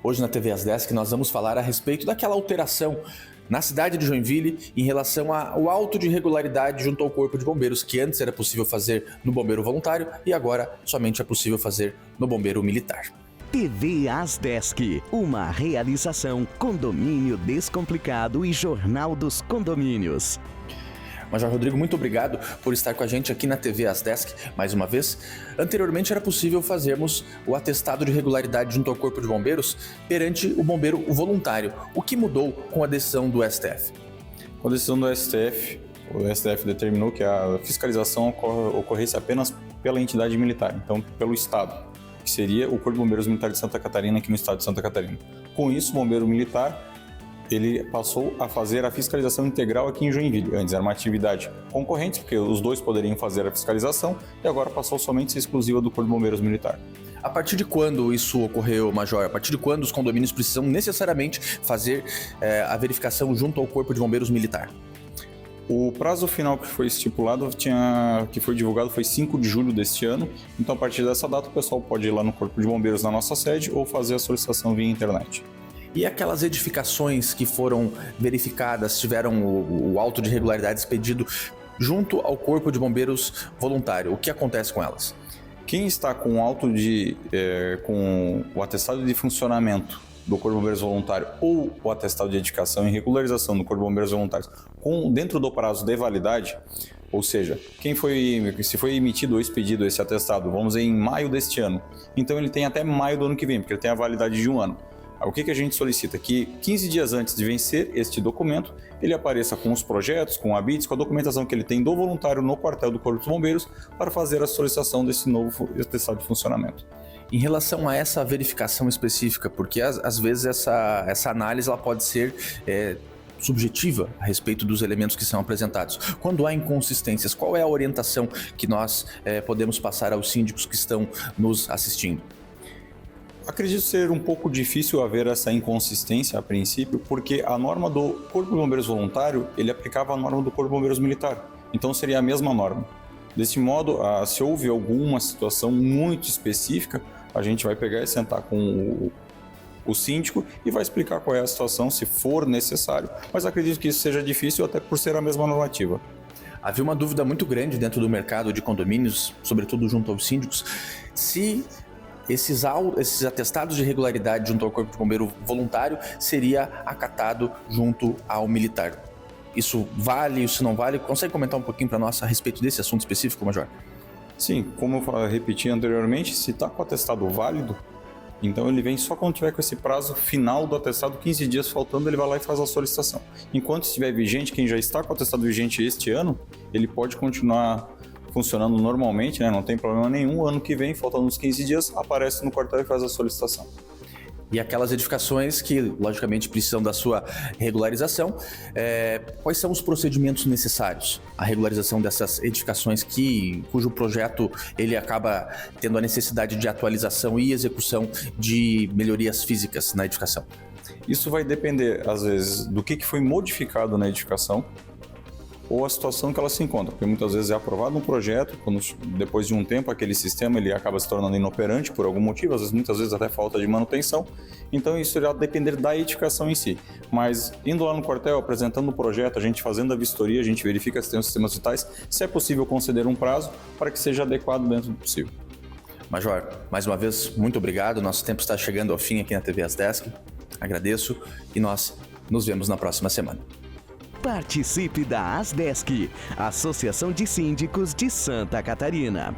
Hoje na TV As 10 que nós vamos falar a respeito daquela alteração na cidade de Joinville em relação ao auto de irregularidade junto ao Corpo de Bombeiros, que antes era possível fazer no bombeiro voluntário e agora somente é possível fazer no bombeiro militar. TV As 10, uma realização Condomínio Descomplicado e Jornal dos Condomínios. Major Rodrigo, muito obrigado por estar com a gente aqui na TV As 10 mais uma vez. Anteriormente era possível fazermos o atestado de regularidade junto ao Corpo de Bombeiros perante o bombeiro voluntário. O que mudou com a decisão do STF? Com a decisão do STF, o STF determinou que a fiscalização ocorresse apenas pela entidade militar, então pelo Estado, que seria o Corpo de Bombeiros Militar de Santa Catarina, aqui no estado de Santa Catarina. Com isso, o bombeiro militar ele passou a fazer a fiscalização integral aqui em Joinville. Antes era uma atividade concorrente, porque os dois poderiam fazer a fiscalização, e agora passou somente a ser exclusiva do Corpo de Bombeiros Militar. A partir de quando isso ocorreu, Major? A partir de quando os condomínios precisam necessariamente fazer a verificação junto ao Corpo de Bombeiros Militar? O prazo final que foi estipulado, que foi divulgado, foi 5 de julho deste ano. Então, a partir dessa data, o pessoal pode ir lá no Corpo de Bombeiros na nossa sede ou fazer a solicitação via internet. E aquelas edificações que foram verificadas, tiveram o auto de irregularidade expedido junto ao Corpo de Bombeiros voluntário, o que acontece com elas? Quem está com com o atestado de funcionamento do Corpo de Bombeiros voluntário ou o atestado de edificação e regularização do Corpo de Bombeiros voluntários dentro do prazo de validade, ou seja, se foi emitido ou expedido esse atestado, vamos dizer, em maio deste ano, então ele tem até maio do ano que vem, porque ele tem a validade de 1 ano. O que a gente solicita? Que 15 dias antes de vencer este documento, ele apareça com os projetos, com habites, com a documentação que ele tem do voluntário no quartel do Corpo de Bombeiros para fazer a solicitação desse novo atestado de funcionamento. Em relação a essa verificação específica, porque às vezes essa análise ela pode ser subjetiva a respeito dos elementos que são apresentados. Quando há inconsistências, qual é a orientação que nós podemos passar aos síndicos que estão nos assistindo? Acredito ser um pouco difícil haver essa inconsistência a princípio, porque a norma do Corpo de Bombeiros Voluntário, ele aplicava a norma do Corpo de Bombeiros Militar, então seria a mesma norma. Desse modo, se houve alguma situação muito específica, a gente vai pegar e sentar com o síndico e vai explicar qual é a situação, se for necessário, mas acredito que isso seja difícil até por ser a mesma normativa. Havia uma dúvida muito grande dentro do mercado de condomínios, sobretudo junto aos síndicos, se esses atestados de regularidade junto ao Corpo de Bombeiro voluntário seria acatado junto ao militar. Isso vale, isso não vale? Consegue comentar um pouquinho para nós a respeito desse assunto específico, Major? Sim, como eu repeti anteriormente, se está com o atestado válido, então ele vem só quando tiver com esse prazo final do atestado, 15 dias faltando, ele vai lá e faz a solicitação. Enquanto estiver vigente, quem já está com o atestado vigente este ano, ele pode continuar funcionando normalmente, né? Não tem problema nenhum. Ano que vem, faltando uns 15 dias, aparece no quartel e faz a solicitação. E aquelas edificações que, logicamente, precisam da sua regularização, quais são os procedimentos necessários? A regularização dessas edificações cujo projeto ele acaba tendo a necessidade de atualização e execução de melhorias físicas na edificação. Isso vai depender, às vezes, do que foi modificado na edificação, ou a situação que ela se encontra, porque muitas vezes é aprovado um projeto, depois de um tempo aquele sistema ele acaba se tornando inoperante por algum motivo, às vezes, muitas vezes até falta de manutenção, então isso irá depender da edificação em si. Mas indo lá no quartel, apresentando o projeto, a gente fazendo a vistoria, a gente verifica se tem os sistemas vitais, se é possível conceder um prazo para que seja adequado dentro do possível. Major, mais uma vez, muito obrigado, nosso tempo está chegando ao fim aqui na TV As 10, agradeço e nós nos vemos na próxima semana. Participe da As 10, Associação de Síndicos de Santa Catarina.